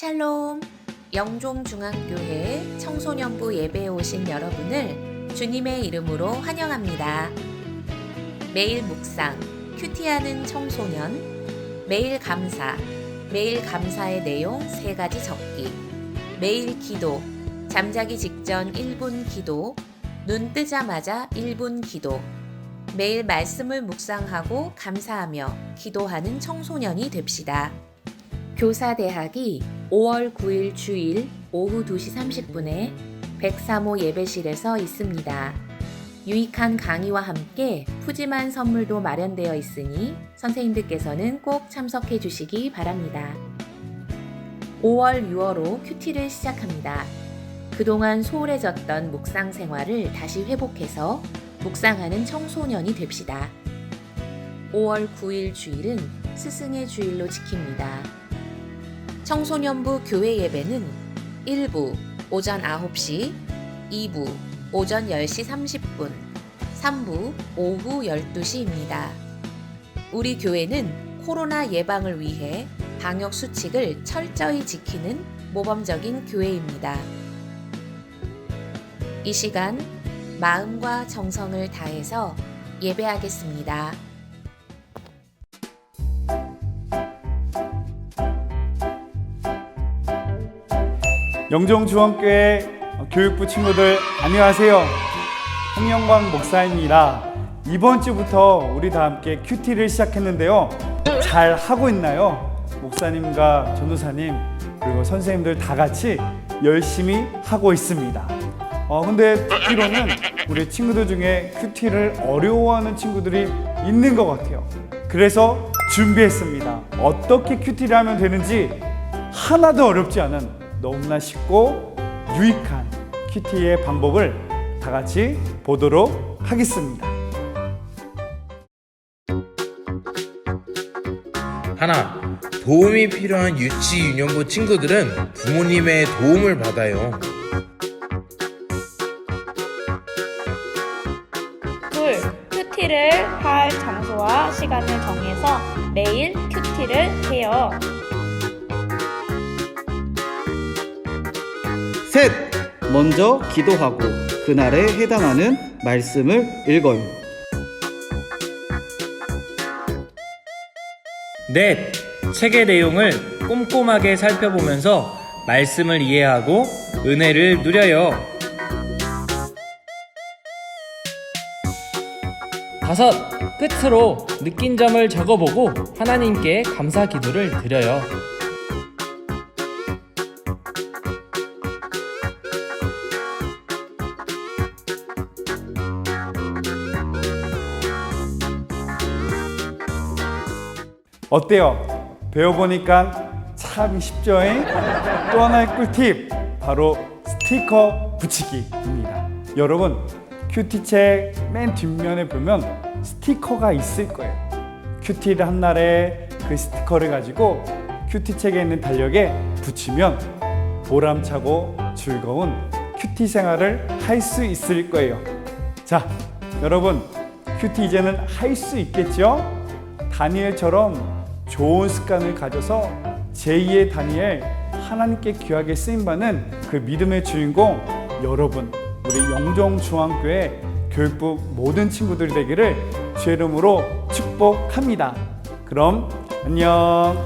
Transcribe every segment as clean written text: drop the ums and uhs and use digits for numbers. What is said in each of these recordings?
샬롬! 영종중앙교회 청소년부 예배에 오신 여러분을 주님의 이름으로 환영합니다. 매일 묵상, 큐티하는 청소년, 매일 감사, 매일 감사의 내용 3가지 적기, 매일 기도, 잠자기 직전 1분 기도, 눈 뜨자마자 1분 기도, 매일 말씀을 묵상하고 감사하며 기도하는 청소년이 됩시다. 교사대학이 5월 9일 주일 오후 2시 30분에 103호 예배실에서 있습니다. 유익한 강의와 함께 푸짐한 선물도 마련되어 있으니 선생님들께서는 꼭 참석해 주시기 바랍니다. 5월, 6월호 큐티를 시작합니다. 그동안 소홀해졌던 묵상 생활을 다시 회복해서 묵상하는 청소년이 됩시다. 5월 9일 주일은 스승의 주일로 지킵니다. 청소년부 교회 예배는 1부 오전 9시, 2부 오전 10시 30분, 3부 오후 12시입니다. 우리 교회는 코로나 예방을 위해 방역 수칙을 철저히 지키는 모범적인 교회입니다. 이 시간 마음과 정성을 다해서 예배하겠습니다. 영종중앙교회 교육부 친구들 안녕하세요. 홍영광 목사입니다. 이번 주부터 우리 다 함께 큐티를 시작했는데요. 잘 하고 있나요? 목사님과 전도사님 그리고 선생님들 다 같이 열심히 하고 있습니다. 근데 듣기로는 우리 친구들 중에 큐티를 어려워하는 친구들이 있는 것 같아요. 그래서 준비했습니다. 어떻게 큐티를 하면 되는지 하나도 어렵지 않은 너무나 쉽고 유익한 큐티의 방법을 다 같이 보도록 하겠습니다. 하나, 도움이 필요한 유치 유년부 친구들은 부모님의 도움을 받아요. 둘, 큐티를 할 장소와 시간을 정해서 매일 큐티를 해요. 셋! 먼저 기도하고 그날에 해당하는 말씀을 읽어요. 넷. 책의 내용을 꼼꼼하게 살펴보면서 말씀을 이해하고 은혜를 누려요. 다섯. 끝으로 느낀 점을 적어보고 하나님께 감사 기도를 드려요. 어때요? 배워보니까 참 쉽죠? 또 하나의 꿀팁 바로 스티커 붙이기입니다. 여러분 큐티책 맨 뒷면에 보면 스티커가 있을 거예요. 큐티를 한 날에 그 스티커를 가지고 큐티책에 있는 달력에 붙이면 보람차고 즐거운 큐티 생활을 할 수 있을 거예요. 자, 여러분 큐티 이제는 할 수 있겠죠? 다니엘처럼 좋은 습관을 가져서 제2의 다니엘, 하나님께 귀하게 쓰임받는 그 믿음의 주인공 여러분, 우리 영종중앙교회 교육부 모든 친구들이 되기를 주의 이름으로 축복합니다. 그럼 안녕.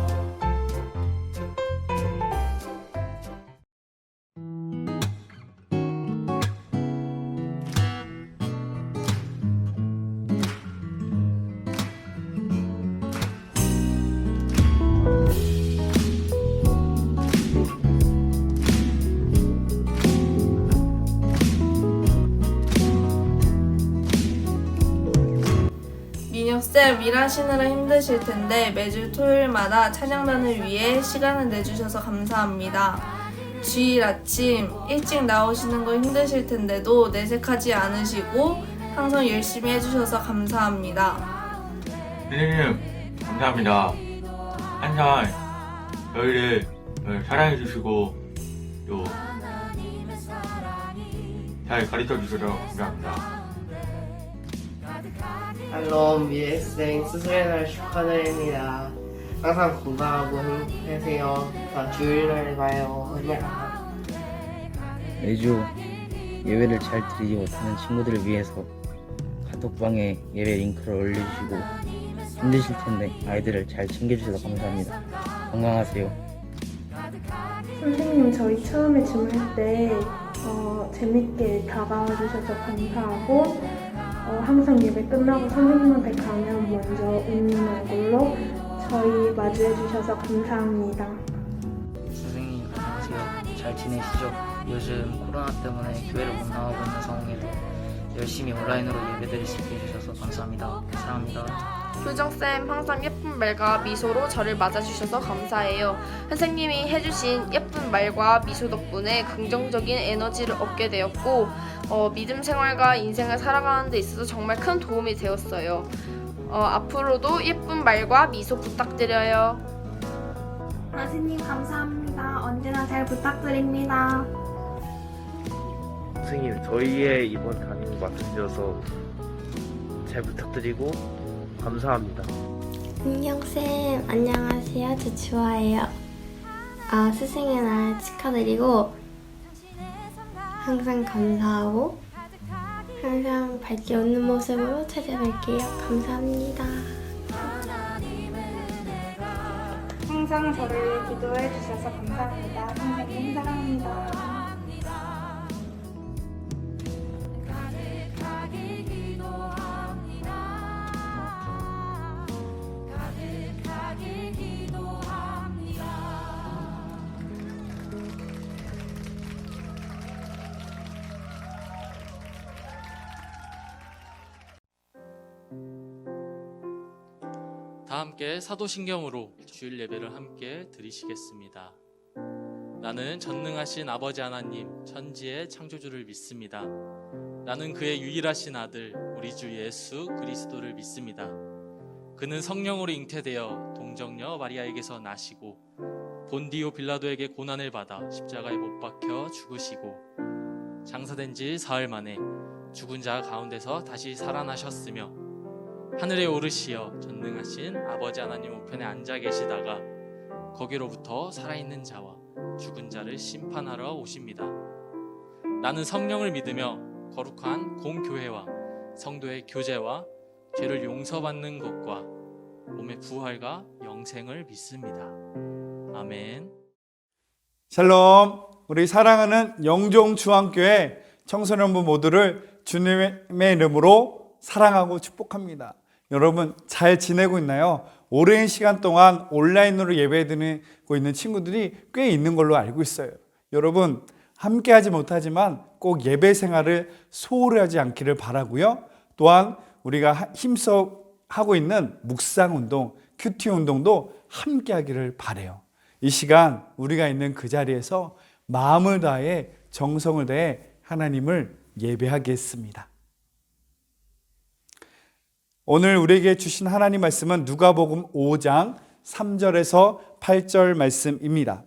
민혁쌤, 일하시느라 힘드실 텐데 매주 토요일마다 찬양단을 위해 시간을 내주셔서 감사합니다. 주일 아침 일찍 나오시는 거 힘드실 텐데도 내색하지 않으시고 항상 열심히 해주셔서 감사합니다. 선생님 감사합니다. 항상 저희를 사랑해주시고 또 잘 가르쳐주셔서 감사합니다. 샬롬 미래생 스승의 날 축하드립니다. 항상 건강하고 행복하세요. 주일날 봐요. 매주 예배를 잘 드리지 못하는 친구들을 위해서 카톡방에 예배 링크를 올려주시고 힘드실 텐데 아이들을 잘 챙겨주셔서 감사합니다. 건강하세요. 선생님, 저희 처음에 주문할 때 재밌게 다가와 주셔서 감사하고 항상 예배 끝나고 선생님한테 가면 먼저 웃는 얼굴로 저희 마주해 주셔서 감사합니다. 선생님 안녕하세요. 잘 지내시죠? 요즘 코로나 때문에 교회를 못 나가고 있는 상황에도 열심히 온라인으로 예배드릴 수 있게 해주셔서 감사합니다. 사랑합니다. 효정쌤, 항상 예쁜 말과 미소로 저를 맞아주셔서 감사해요. 선생님이 해주신 예쁜 말과 미소 덕분에 긍정적인 에너지를 얻게 되었고 믿음 생활과 인생을 살아가는 데 있어서 정말 큰 도움이 되었어요. 앞으로도 예쁜 말과 미소 부탁드려요. 선생님 감사합니다. 언제나 잘 부탁드립니다. 선생님, 저희의 이번 담임 맡아주셔서 잘 부탁드리고 감사합니다. 은경쌤 안녕하세요. 저 주아예요. 스승의 날 축하드리고 항상 감사하고 항상 밝게 웃는 모습으로 찾아뵐게요. 감사합니다. 항상 저를 위해 기도해 주셔서 감사합니다. 선생님 사랑합니다. 다 함께 사도신경으로 주일 예배를 함께 드리시겠습니다. 나는 전능하신 아버지 하나님 천지의 창조주를 믿습니다. 나는 그의 유일하신 아들 우리 주 예수 그리스도를 믿습니다. 그는 성령으로 잉태되어 동정녀 마리아에게서 나시고 본디오 빌라도에게 고난을 받아 십자가에 못 박혀 죽으시고 장사된 지 사흘 만에 죽은 자 가운데서 다시 살아나셨으며 하늘에 오르시어 전능하신 아버지 하나님 우편에 앉아 계시다가 거기로부터 살아있는 자와 죽은 자를 심판하러 오십니다. 나는 성령을 믿으며 거룩한 공교회와 성도의 교제와 죄를 용서받는 것과 몸의 부활과 영생을 믿습니다. 아멘. 샬롬. 우리 사랑하는 영종중앙교회 청소년부 모두를 주님의 이름으로 사랑하고 축복합니다. 여러분 잘 지내고 있나요? 오랜 시간 동안 온라인으로 예배드리고 있는 친구들이 꽤 있는 걸로 알고 있어요. 여러분 함께하지 못하지만 꼭 예배 생활을 소홀히 하지 않기를 바라고요. 또한 우리가 힘써 하고 있는 묵상운동, 큐티 운동도 함께하기를 바라요. 이 시간 우리가 있는 그 자리에서 마음을 다해 정성을 다해 하나님을 예배하겠습니다. 오늘 우리에게 주신 하나님 말씀은 누가복음 5장 3절에서 8절 말씀입니다.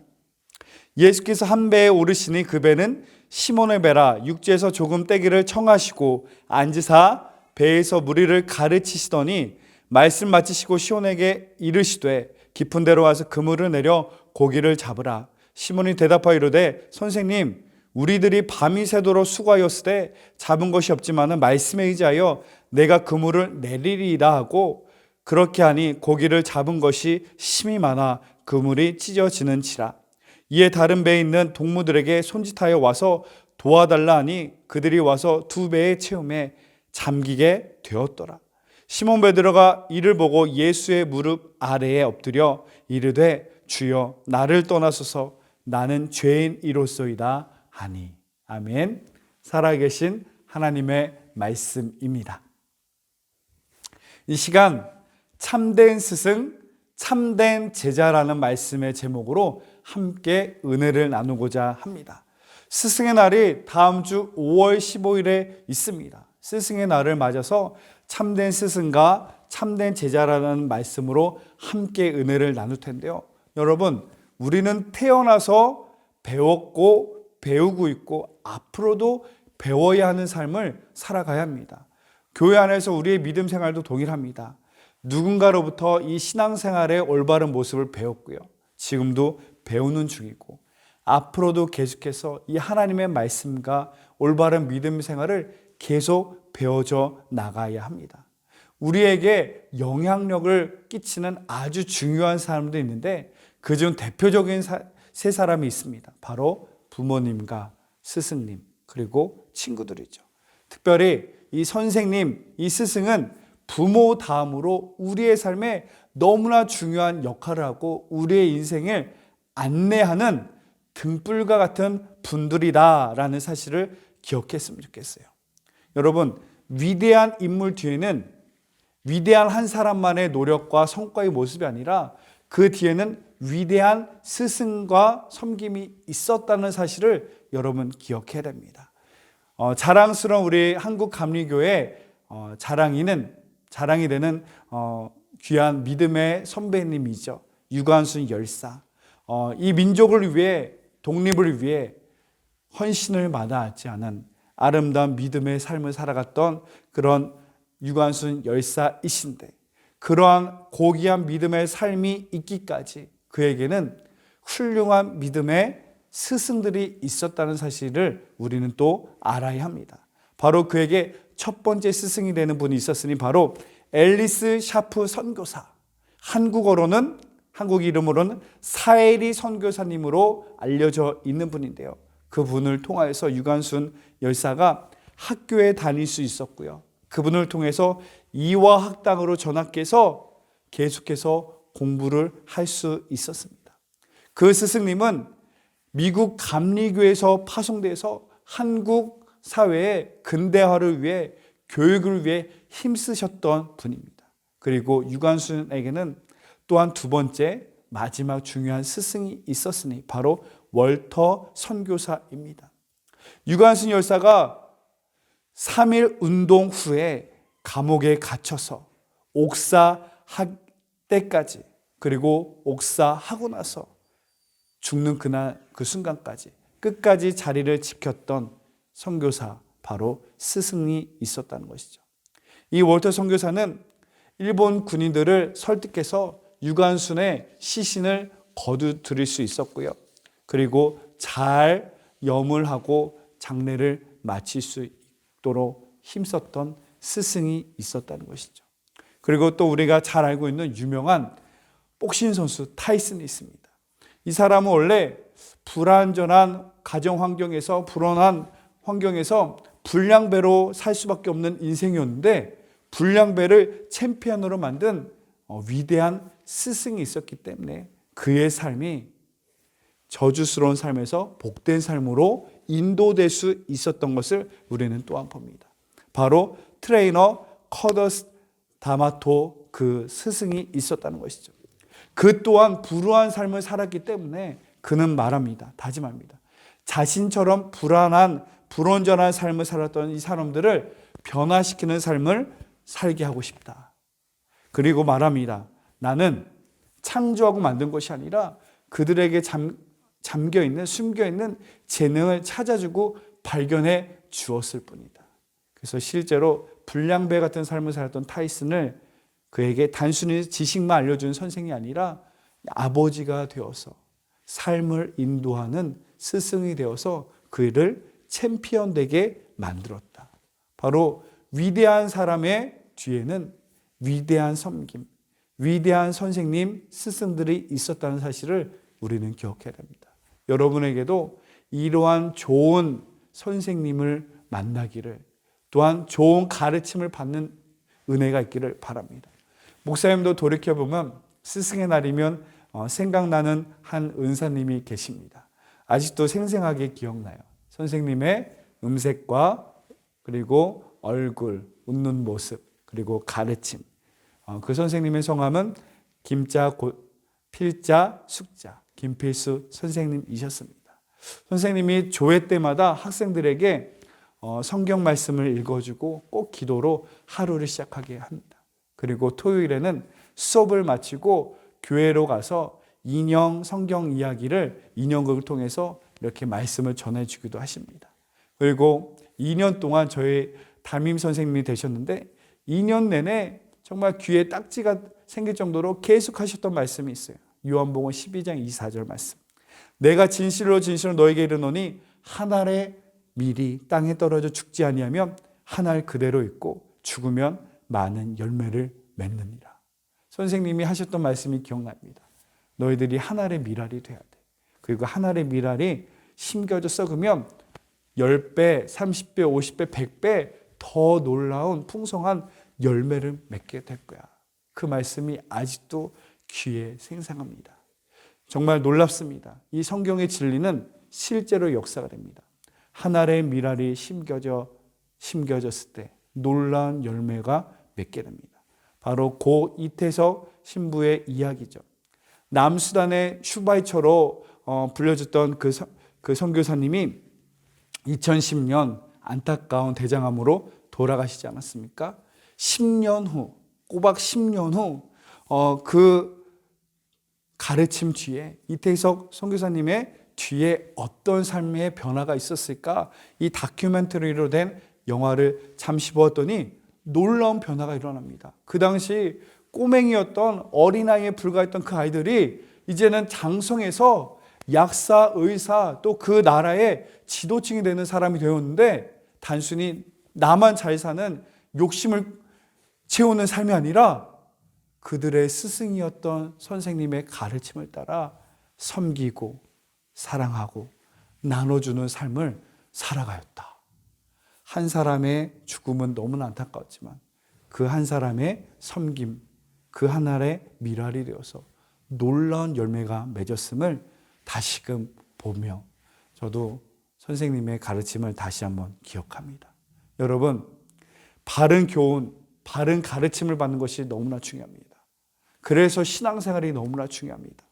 예수께서 한 배에 오르시니 그 배는 시몬의 배라 육지에서 조금 떼기를 청하시고 앉으사 배에서 무리를 가르치시더니 말씀 마치시고 시몬에게 이르시되 깊은 데로 와서 그물을 내려 고기를 잡으라. 시몬이 대답하여 이르되 선생님 우리들이 밤이 새도록 수고하였으되 잡은 것이 없지만은 말씀에 의지하여 내가 그물을 내리리라 하고 그렇게 하니 고기를 잡은 것이 심히 많아 그물이 찢어지는지라. 이에 다른 배에 있는 동무들에게 손짓하여 와서 도와달라 하니 그들이 와서 두 배의 채움에 잠기게 되었더라. 시몬 베드로가 이를 보고 예수의 무릎 아래에 엎드려 이르되 주여 나를 떠나소서 나는 죄인이로소이다 하니. 아멘. 살아계신 하나님의 말씀입니다. 이 시간 참된 스승, 참된 제자라는 말씀의 제목으로 함께 은혜를 나누고자 합니다. 스승의 날이 다음 주 5월 15일에 있습니다. 스승의 날을 맞아서 참된 스승과 참된 제자라는 말씀으로 함께 은혜를 나눌 텐데요. 여러분, 우리는 태어나서 배웠고 배우고 있고 앞으로도 배워야 하는 삶을 살아가야 합니다. 교회 안에서 우리의 믿음 생활도 동일합니다. 누군가로부터 이 신앙생활의 올바른 모습을 배웠고요. 지금도 배우는 중이고 앞으로도 계속해서 이 하나님의 말씀과 올바른 믿음 생활을 계속 배워져 나가야 합니다. 우리에게 영향력을 끼치는 아주 중요한 사람도 있는데 그중 대표적인 세 사람이 있습니다. 바로 부모님과 스승님 그리고 친구들이죠. 특별히 이 선생님, 이 스승은 부모 다음으로 우리의 삶에 너무나 중요한 역할을 하고 우리의 인생을 안내하는 등불과 같은 분들이다라는 사실을 기억했으면 좋겠어요. 여러분, 위대한 인물 뒤에는 위대한 한 사람만의 노력과 성과의 모습이 아니라 그 뒤에는 위대한 스승과 섬김이 있었다는 사실을 여러분 기억해야 됩니다. 자랑스러운 우리 한국감리교회 자랑이 되는 귀한 믿음의 선배님이죠. 유관순 열사. 이 민족을 위해 독립을 위해 헌신을 마다하지 않은 아름다운 믿음의 삶을 살아갔던 그런 유관순 열사이신데 그러한 고귀한 믿음의 삶이 있기까지 그에게는 훌륭한 믿음의 스승들이 있었다는 사실을 우리는 또 알아야 합니다. 바로 그에게 첫 번째 스승이 되는 분이 있었으니 바로 앨리스 샤프 선교사, 한국 이름으로는 사에리 선교사님으로 알려져 있는 분인데요. 그분을 통하여서 유관순 열사가 학교에 다닐 수 있었고요. 그분을 통해서 이화학당으로 전학해서 계속해서 공부를 할 수 있었습니다. 그 스승님은 미국 감리교에서 파송돼서 한국 사회의 근대화를 위해 교육을 위해 힘쓰셨던 분입니다. 그리고 유관순에게는 또한 두 번째 마지막 중요한 스승이 있었으니 바로 월터 선교사입니다. 유관순 열사가 3.1 운동 후에 감옥에 갇혀서 옥사할 때까지 그리고 옥사하고 나서 죽는 그날 그 순간까지 끝까지 자리를 지켰던 선교사 바로 스승이 있었다는 것이죠. 이 월터 선교사는 일본 군인들을 설득해서 유관순의 시신을 거두드릴 수 있었고요. 그리고 잘 염을하고 장례를 마칠 수 있도록 힘썼던 스승이 있었다는 것이죠. 그리고 또 우리가 잘 알고 있는 유명한 복싱 선수 타이슨이 있습니다. 이 사람은 원래 불안전한 가정 환경에서 불안한 환경에서 불량배로 살 수밖에 없는 인생이었는데 불량배를 챔피언으로 만든 위대한 스승이 있었기 때문에 그의 삶이 저주스러운 삶에서 복된 삶으로 인도될 수 있었던 것을 우리는 또한 봅니다. 바로 트레이너 커더스 다마토 그 스승이 있었다는 것이죠. 그 또한 불우한 삶을 살았기 때문에 그는 말합니다. 다짐합니다. 자신처럼 불안한 불온전한 삶을 살았던 이 사람들을 변화시키는 삶을 살게 하고 싶다. 그리고 말합니다. 나는 창조하고 만든 것이 아니라 그들에게 잠겨있는 숨겨있는 재능을 찾아주고 발견해 주었을 뿐이다. 그래서 실제로 불량배 같은 삶을 살았던 타이슨을 그에게 단순히 지식만 알려준 선생이 아니라 아버지가 되어서 삶을 인도하는 스승이 되어서 그를 챔피언 되게 만들었다. 바로 위대한 사람의 뒤에는 위대한 섬김, 위대한 선생님, 스승들이 있었다는 사실을 우리는 기억해야 됩니다. 여러분에게도 이러한 좋은 선생님을 만나기를 또한 좋은 가르침을 받는 은혜가 있기를 바랍니다. 목사님도 돌이켜보면 스승의 날이면 생각나는 한 은사님이 계십니다. 아직도 생생하게 기억나요. 선생님의 음색과 그리고 얼굴, 웃는 모습, 그리고 가르침. 그 선생님의 성함은 김자, 필자, 숙자, 김필수 선생님이셨습니다. 선생님이 조회 때마다 학생들에게 성경 말씀을 읽어주고 꼭 기도로 하루를 시작하게 합니다. 그리고 토요일에는 수업을 마치고 교회로 가서 인형 성경 이야기를 인형극을 통해서 이렇게 말씀을 전해주기도 하십니다. 그리고 2년 동안 저희 담임 선생님이 되셨는데 2년 내내 정말 귀에 딱지가 생길 정도로 계속 하셨던 말씀이 있어요. 요한복음 12장 24절 말씀. 내가 진실로 진실로 너에게 이르노니 한 알의 밀이 땅에 떨어져 죽지 아니하면 한 알 그대로 있고 죽으면 많은 열매를 맺느니라. 선생님이 하셨던 말씀이 기억납니다. 너희들이 한 알의 밀알이 돼야 돼. 그리고 한 알의 밀알이 심겨져 썩으면 10배, 30배, 50배, 100배 더 놀라운 풍성한 열매를 맺게 될 거야. 그 말씀이 아직도 귀에 생생합니다. 정말 놀랍습니다. 이 성경의 진리는 실제로 역사가 됩니다. 한 알의 밀알이 심겨졌을 때 놀라운 열매가 맺게 됩니다. 바로 고 이태석 신부의 이야기죠. 남수단의 슈바이처로 불려졌던 그 선교사님이 2010년 안타까운 대장암으로 돌아가시지 않았습니까? 10년 후, 꼬박 10년 후 그 가르침 뒤에 이태석 선교사님의 뒤에 어떤 삶의 변화가 있었을까? 이 다큐멘터리로 된 영화를 잠시 보았더니 놀라운 변화가 일어납니다. 그 당시 꼬맹이였던 어린아이에 불과했던 그 아이들이 이제는 장성해서 약사, 의사, 또 그 나라의 지도층이 되는 사람이 되었는데 단순히 나만 잘 사는 욕심을 채우는 삶이 아니라 그들의 스승이었던 선생님의 가르침을 따라 섬기고 사랑하고 나눠주는 삶을 살아가였다. 한 사람의 죽음은 너무나 안타까웠지만 그 한 사람의 섬김, 그 한 알의 밀알이 되어서 놀라운 열매가 맺었음을 다시금 보며 저도 선생님의 가르침을 다시 한번 기억합니다. 여러분, 바른 교훈, 바른 가르침을 받는 것이 너무나 중요합니다. 그래서 신앙생활이 너무나 중요합니다.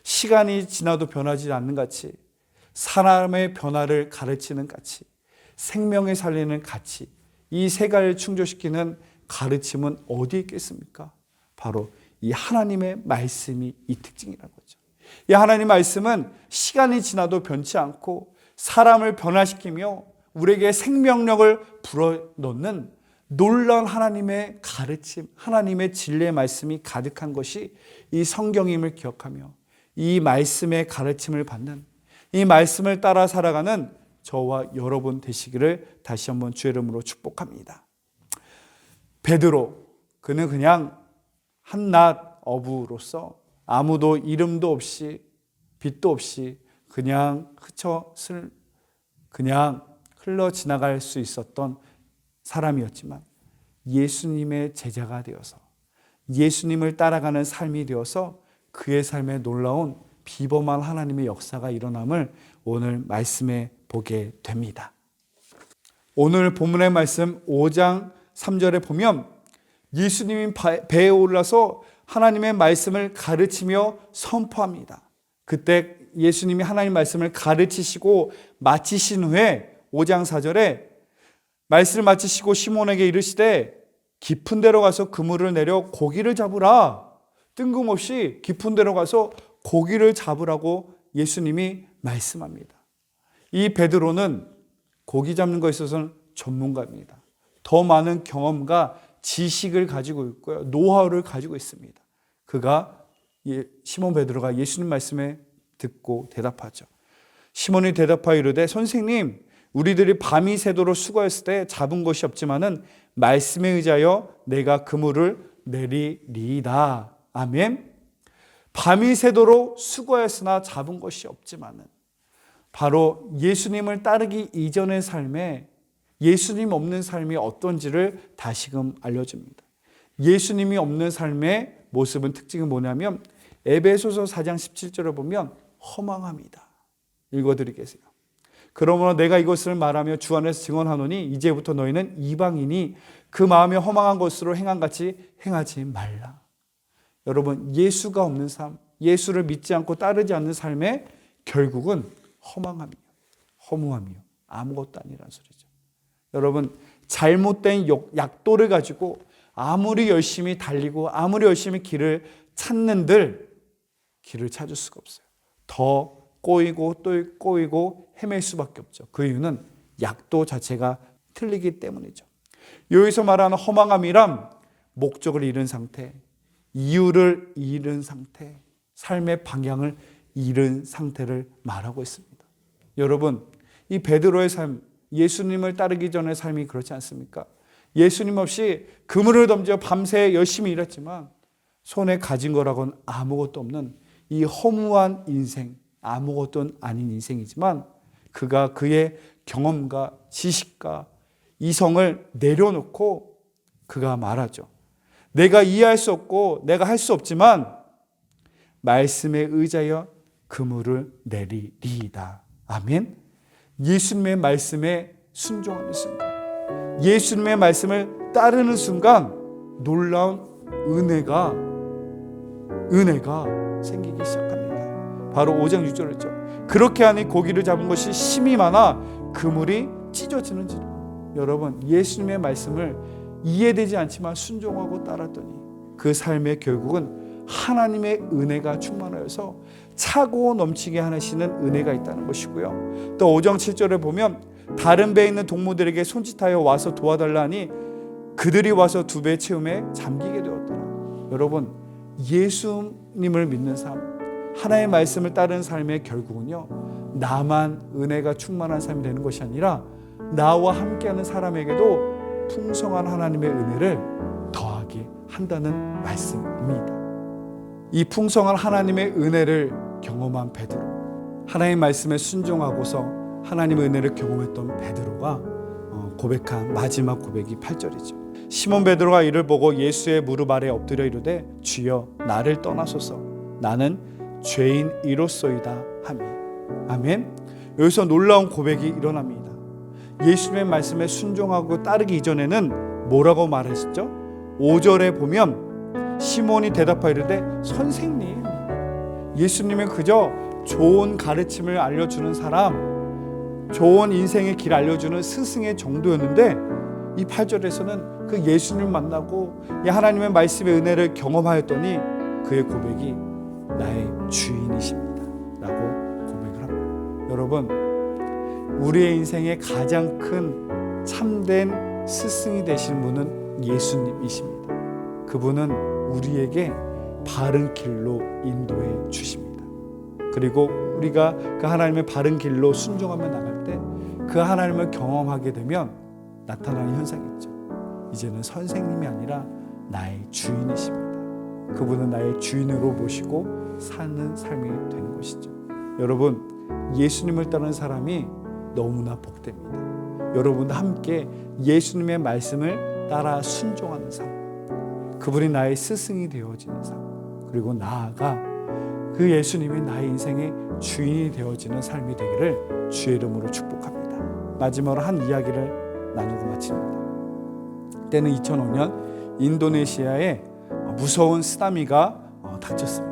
시간이 지나도 변하지 않는 가치, 사람의 변화를 가르치는 가치, 생명을 살리는 가치, 이 세 가지를 충족시키는 가르침은 어디에 있겠습니까? 바로 이 하나님의 말씀이 이 특징이라는 거죠. 이 하나님 말씀은 시간이 지나도 변치 않고 사람을 변화시키며 우리에게 생명력을 불어넣는 놀라운 하나님의 가르침, 하나님의 진리의 말씀이 가득한 것이 이 성경임을 기억하며 이 말씀의 가르침을 받는, 이 말씀을 따라 살아가는 저와 여러분 되시기를 다시 한번 주의 이름으로 축복합니다. 베드로, 그는 그냥 한낱 어부로서 아무도 이름도 없이 빛도 없이 그냥 흘러 지나갈 수 있었던 사람이었지만 예수님의 제자가 되어서 예수님을 따라가는 삶이 되어서 그의 삶에 놀라운 비범한 하나님의 역사가 일어남을 오늘 말씀에 보게 됩니다. 오늘 본문의 말씀 5장 3절에 보면 예수님이 배에 올라서 하나님의 말씀을 가르치며 선포합니다. 그때 예수님이 하나님 말씀을 가르치시고 마치신 후에 5장 4절에 말씀을 마치시고 시몬에게 이르시되 깊은 데로 가서 그물을 내려 고기를 잡으라. 뜬금없이 깊은 데로 가서 고기를 잡으라고 예수님이 말씀합니다. 이 베드로는 고기 잡는 것에 있어서는 전문가입니다. 더 많은 경험과 지식을 가지고 있고요. 노하우를 가지고 있습니다. 그가 시몬 베드로가 예수님 말씀에 듣고 대답하죠. 시몬이 대답하여 이르되 선생님, 우리들이 밤이 새도록 수고했을 때 잡은 것이 없지만은 말씀에 의지하여 내가 그물을 내리리이다. 아멘. 밤이 새도록 수고했으나 잡은 것이 없지만은 바로 예수님을 따르기 이전의 삶에 예수님 없는 삶이 어떤지를 다시금 알려줍니다. 예수님이 없는 삶의 모습은 특징이 뭐냐면 에베소서 4장 17절을 보면 허망합니다. 읽어드리겠어요. 그러므로 내가 이것을 말하며 주 안에서 증언하노니 이제부터 너희는 이방인이 그 마음에 허망한 것으로 행한같이 행하지 말라. 여러분, 예수가 없는 삶, 예수를 믿지 않고 따르지 않는 삶의 결국은 허망함이요, 허무함이요, 아무것도 아니라는 소리죠. 여러분, 잘못된 약도를 가지고 아무리 열심히 달리고 아무리 열심히 길을 찾는들 길을 찾을 수가 없어요. 더 꼬이고 또 꼬이고 헤맬 수밖에 없죠. 그 이유는 약도 자체가 틀리기 때문이죠. 여기서 말하는 허망함이란 목적을 잃은 상태, 이유를 잃은 상태, 삶의 방향을 잃은 상태를 말하고 있습니다. 여러분, 이 베드로의 삶, 예수님을 따르기 전의 삶이 그렇지 않습니까? 예수님 없이 그물을 던져 밤새 열심히 일했지만 손에 가진 거라고는 아무것도 없는 이 허무한 인생, 아무것도 아닌 인생이지만 그가 그의 경험과 지식과 이성을 내려놓고 그가 말하죠. 내가 이해할 수 없고 내가 할 수 없지만 말씀에 의지하여 그물을 내리리이다. 아멘. 예수님의 말씀에 순종하는 순간, 예수님의 말씀을 따르는 순간 놀라운 은혜가 생기기 시작합니다. 바로 5장 6절이죠. 그렇게 하니 고기를 잡은 것이 심이 많아 그물이 찢어지는지라. 여러분, 예수님의 말씀을 이해되지 않지만 순종하고 따랐더니 그 삶의 결국은 하나님의 은혜가 충만하여서 차고 넘치게 하시는 은혜가 있다는 것이고요. 또 5장 7절에 보면 다른 배에 있는 동무들에게 손짓하여 와서 도와달라 하니 그들이 와서 2배 채움에 잠기게 되었더라. 여러분, 예수님을 믿는 삶, 하나님의 말씀을 따르는 삶의 결국은요, 나만 은혜가 충만한 삶이 되는 것이 아니라 나와 함께하는 사람에게도 풍성한 하나님의 은혜를 더하게 한다는 말씀입니다. 이 풍성한 하나님의 은혜를 경험한 베드로, 하나님의 말씀에 순종하고서 하나님의 은혜를 경험했던 베드로가 고백한 마지막 고백이 8절이죠. 시몬 베드로가 이를 보고 예수의 무릎 아래 엎드려 이르되 주여 나를 떠나소서 나는 죄인이로소이다 하며. 아멘. 여기서 놀라운 고백이 일어납니다. 예수님의 말씀에 순종하고 따르기 이전에는 뭐라고 말하셨죠? 5절에 보면 시몬이 대답하여 이르되 선생님, 예수님은 그저 좋은 가르침을 알려주는 사람, 좋은 인생의 길 알려주는 스승의 정도였는데 이 8절에서는 그 예수님을 만나고 이 하나님의 말씀의 은혜를 경험하였더니 그의 고백이 나의 주인이십니다 라고 고백을 합니다. 여러분, 우리의 인생의 가장 큰 참된 스승이 되신 분은 예수님이십니다. 그분은 우리에게 바른 길로 인도해 주십니다. 그리고 우리가 그 하나님의 바른 길로 순종하며 나갈 때 그 하나님을 경험하게 되면 나타나는 현상이 있죠. 이제는 선생님이 아니라 나의 주인이십니다. 그분은 나의 주인으로 모시고 사는 삶이 되는 것이죠. 여러분, 예수님을 따르는 사람이 너무나 복됩니다. 여러분도 함께 예수님의 말씀을 따라 순종하는 삶, 그분이 나의 스승이 되어지는 삶, 그리고 나아가 그 예수님이 나의 인생의 주인이 되어지는 삶이 되기를 주의 이름으로 축복합니다. 마지막으로 한 이야기를 나누고 마칩니다. 때는 2005년 인도네시아에 무서운 쓰나미가 닥쳤습니다.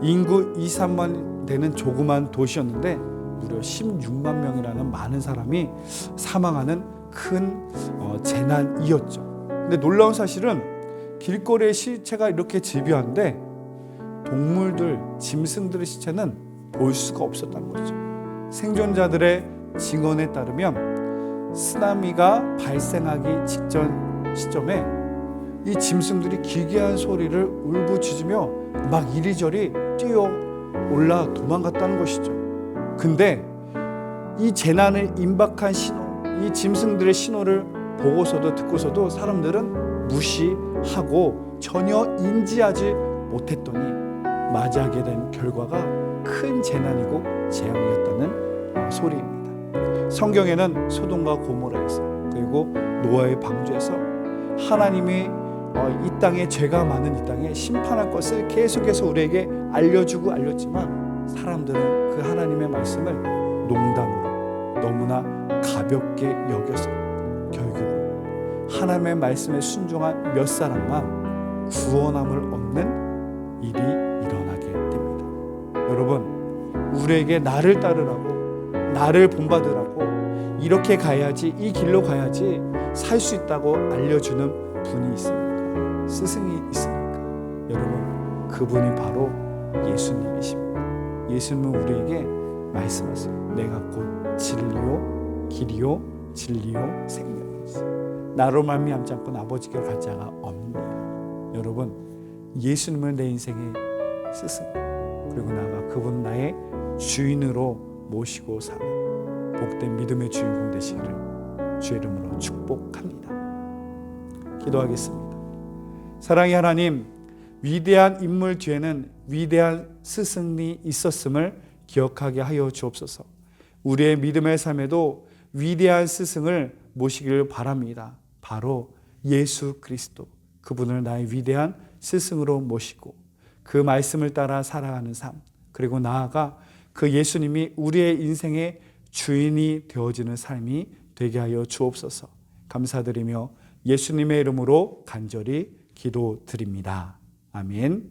인구 2, 3만 되는 조그만 도시였는데 무려 16만 명이라는 많은 사람이 사망하는 큰 재난이었죠. 근데 놀라운 사실은 길거리에 시체가 이렇게 집요한데 동물들, 짐승들의 시체는 볼 수가 없었다는 거죠. 생존자들의 증언에 따르면 쓰나미가 발생하기 직전 시점에 이 짐승들이 기괴한 소리를 울부짖으며 막 이리저리 뛰어 올라 도망갔다는 것이죠. 근데 이 재난을 임박한 신호, 이 짐승들의 신호를 보고서도 듣고서도 사람들은 무시하고 전혀 인지하지 못했더니 맞이하게 된 결과가 큰 재난이고 재앙이었다는 소리입니다. 성경에는 소돔과 고모라에서 그리고 노아의 방주에서 하나님이 이 땅에 죄가 많은 이 땅에 심판할 것을 계속해서 우리에게 알려주고 알렸지만 사람들은 그 하나님의 말씀을 농담으로 너무나 가볍게 여겨서 결국은 하나님의 말씀에 순종한 몇 사람만 구원함을 얻는 일이 일어나게 됩니다. 여러분, 우리에게 나를 따르라고, 나를 본받으라고, 이렇게 가야지, 이 길로 가야지 살 수 있다고 알려주는 분이 있습니까? 스승이 있습니까? 여러분, 그분이 바로 예수님이십니다. 예수님은 우리에게 말씀하세요. 내가 곧 진리요 길이요 진리요 생명이지. 나로 말미암지 않고는 아버지께로 갈 자가 없느니라. 여러분, 예수님을 내 인생의 스승, 그리고 나아가 그분 나의 주인으로 모시고 사는 복된 믿음의 주인공 되시기를 주의 이름으로 축복합니다. 기도하겠습니다. 사랑의 하나님, 위대한 인물 뒤에는 위대한 스승이 있었음을 기억하게 하여 주옵소서. 우리의 믿음의 삶에도 위대한 스승을 모시기를 바랍니다. 바로 예수 그리스도, 그분을 나의 위대한 스승으로 모시고 그 말씀을 따라 살아가는 삶, 그리고 나아가 그 예수님이 우리의 인생의 주인이 되어지는 삶이 되게 하여 주옵소서. 감사드리며 예수님의 이름으로 간절히 기도드립니다. 아멘.